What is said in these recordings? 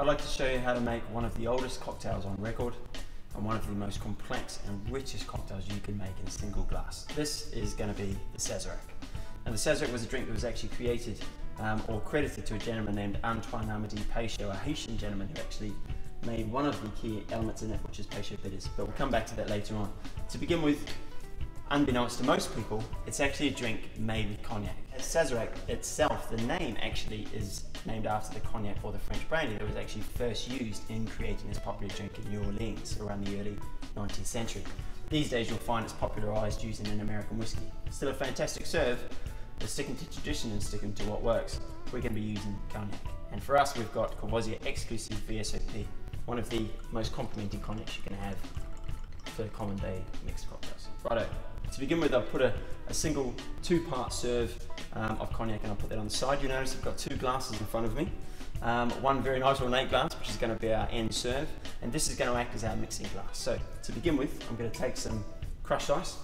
I'd like to show you how to make one of the oldest cocktails on record and one of the most complex and richest cocktails you can make in a single glass. This is going to be the Sazerac. And the Sazerac was a drink that was actually created or credited to a gentleman named Antoine-Amédée Peychaud, a Haitian gentleman who actually made one of the key elements in it, which is Peychaud bitters. But we'll come back to that later on. To begin with, unbeknownst to most people, it's actually a drink made with cognac. Sazerac itself, the name actually is named after the cognac or the French brandy that was actually first used in creating this popular drink in New Orleans around the early 19th century. These days you'll find it's popularised using an American whiskey. Still a fantastic serve, but sticking to tradition and sticking to what works, we're going to be using cognac. And for us, we've got Courvoisier exclusive VSOP, one of the most complimentary cognacs you can have for common day mixed cocktails. Righto. To begin with, I'll put a single 2-part serve of cognac, and I'll put that on the side. You notice I've got 2 glasses in front of me. One very nice ornate glass, which is going to be our end serve, and this is going to act as our mixing glass. So to begin with, I'm going to take some crushed ice,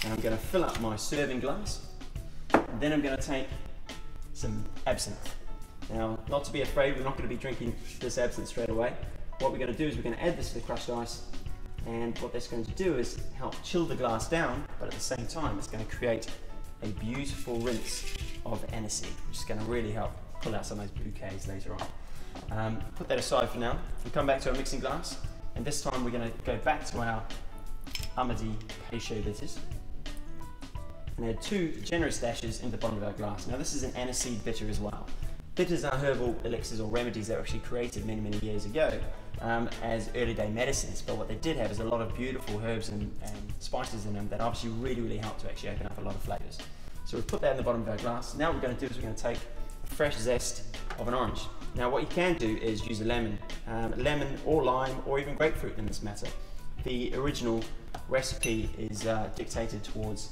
and I'm going to fill up my serving glass, and then I'm going to take some absinthe. Now, not to be afraid, we're not going to be drinking this absinthe straight away. What we're going to do is we're going to add this to the crushed ice, and what that's going to do is help chill the glass down, but at the same time it's going to create a beautiful rinse of aniseed, which is going to really help pull out some of those bouquets later on. Put that aside for now. We'll come back to our mixing glass, and this time we're going to go back to our Amédée Peychaud bitters and add 2 generous dashes in the bottom of our glass. Now this is an aniseed bitter as well. Bitters are herbal elixirs or remedies that were actually created many, many years ago as early day medicines, but what they did have is a lot of beautiful herbs and spices in them that obviously really help to actually open up a lot of flavours. So we've put that in the bottom of our glass. Now what we're going to do is we're going to take a fresh zest of an orange. Now what you can do is use a lemon or lime or even grapefruit in this matter. The original recipe is dictated towards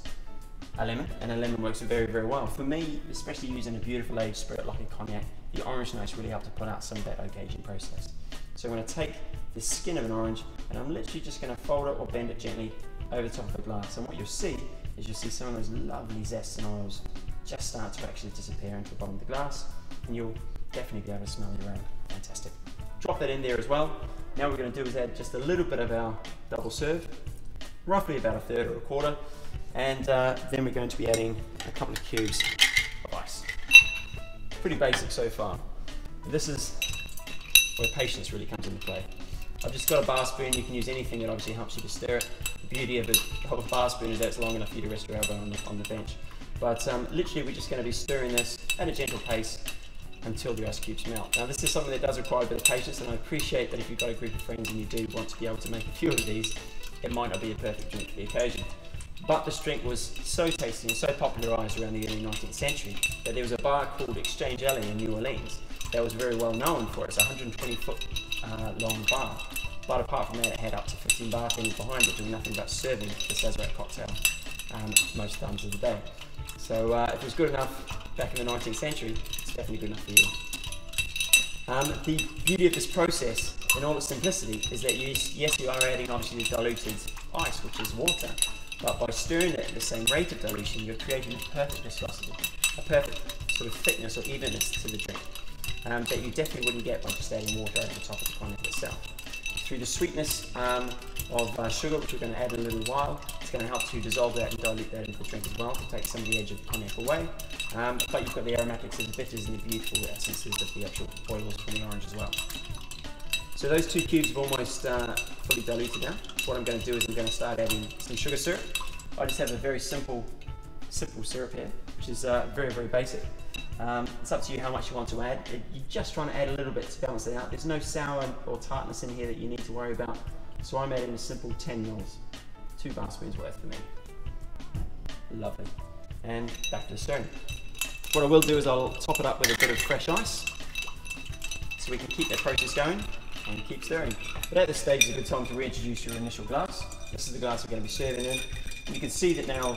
a lemon, and a lemon works very well. For me, especially using a beautiful aged spirit like a cognac, the orange notes really help to pull out some of that oak aging process. So I'm going to take the skin of an orange and I'm literally just going to fold it or bend it gently over the top of the glass, and what you'll see is you'll see some of those lovely zests and oils just start to actually disappear into the bottom of the glass, and you'll definitely be able to smell it around. Fantastic. Drop that in there as well. Now what we're going to do is add just a little bit of our double serve, roughly about 1/3 or 1/4, and then we're going to be adding a couple of cubes of ice. Pretty basic so far. This is where patience really comes into play. I've just got a bar spoon. You can use anything that obviously helps you to stir it. The beauty of a bar spoon is that it's long enough for you to rest your elbow on the bench. But literally we're just going to be stirring this at a gentle pace until the ice cubes melt. Now this is something that does require a bit of patience, and I appreciate that if you've got a group of friends and you do want to be able to make a few of these, it might not be a perfect drink for the occasion. But this drink was so tasty and so popularised around the early 19th century that there was a bar called Exchange Alley in New Orleans that was very well known for its 120-foot long bar. But apart from that, it had up to 15 bartenders behind it doing nothing but serving the Sazerac cocktail most times of the day. So if it was good enough back in the 19th century, it's definitely good enough for you. The beauty of this process, in all its simplicity, is that yes, you are adding obviously the diluted ice, which is water, but by stirring it at the same rate of dilution, you're creating a perfect viscosity, a perfect sort of thickness or evenness to the drink that you definitely wouldn't get by just adding water over the top of the cognac itself. Through the sweetness of sugar, which we're going to add in a little while, it's going to help to dissolve that and dilute that into the drink as well to take some of the edge of the cognac away. But you've got the aromatics of the bitters and the beautiful essences of the actual oils from the orange as well. So those 2 cubes have almost fully diluted now. What I'm going to do is I'm going to start adding some sugar syrup. I just have a very simple syrup here, which is very basic. It's up to you how much you want to add. You're just trying to add a little bit to balance it out. There's no sour or tartness in here that you need to worry about. So I'm adding a simple 10 mils, 2 bar spoons worth for me. Lovely. And back to the stirring. What I will do is I'll top it up with a bit of fresh ice so we can keep that process going and keep stirring. But at this stage is a good time to reintroduce your initial glass. This is the glass we're going to be serving in. And you can see that now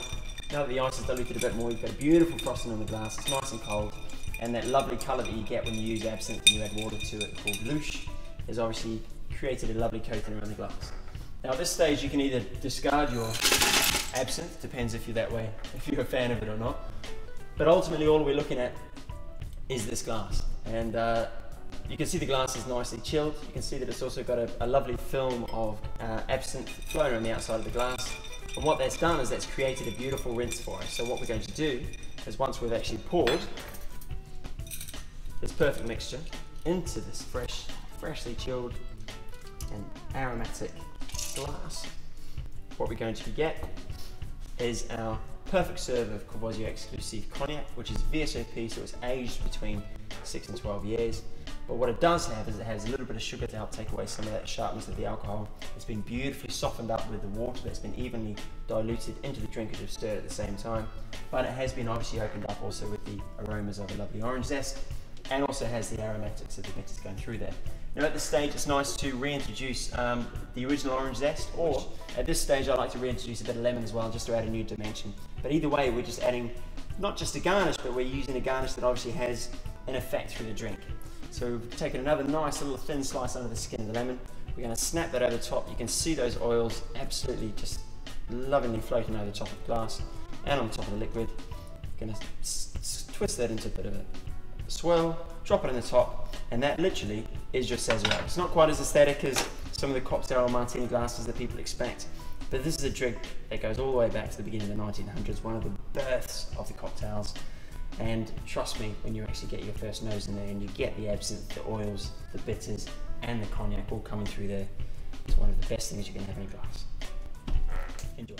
that the ice is diluted a bit more, you've got a beautiful frosting on the glass. It's nice and cold, and that lovely colour that you get when you use absinthe and you add water to it, called louche, has obviously created a lovely coating around the glass. Now at this stage you can either discard your absinthe, depends if you're that way, if you're a fan of it or not, but ultimately all we're looking at is this glass. And You can see the glass is nicely chilled. You can see that it's also got a lovely film of absinthe flowing on the outside of the glass. And what that's done is that's created a beautiful rinse for us. So what we're going to do is once we've actually poured this perfect mixture into this freshly chilled and aromatic glass, what we're going to get is our perfect serve of Courvoisier exclusive cognac, which is VSOP, so it's aged between 6 and 12 years. But what it does have is it has a little bit of sugar to help take away some of that sharpness of the alcohol. It's been beautifully softened up with the water that's been evenly diluted into the drink as you've stirred at the same time. But it has been obviously opened up also with the aromas of a lovely orange zest, and also has the aromatics of the bitters going through there. Now at this stage it's nice to reintroduce the original orange zest, or at this stage I like to reintroduce a bit of lemon as well, just to add a new dimension. But either way, we're just adding not just a garnish, but we're using a garnish that obviously has an effect through the drink. So we've taken another nice little thin slice under the skin of the lemon. We're going to snap that over the top. You can see those oils absolutely just lovingly floating over the top of the glass and on top of the liquid. We're going to twist that into a bit of a swirl, drop it in the top, and that literally is your Sazerac. It's not quite as aesthetic as some of the cocktail martini glasses that people expect, but this is a drink that goes all the way back to the beginning of the 1900s, one of the births of the cocktails. And trust me, when you actually get your first nose in there and you get the absinthe, the oils, the bitters, and the cognac all coming through there, it's one of the best things you can have in a glass. Enjoy.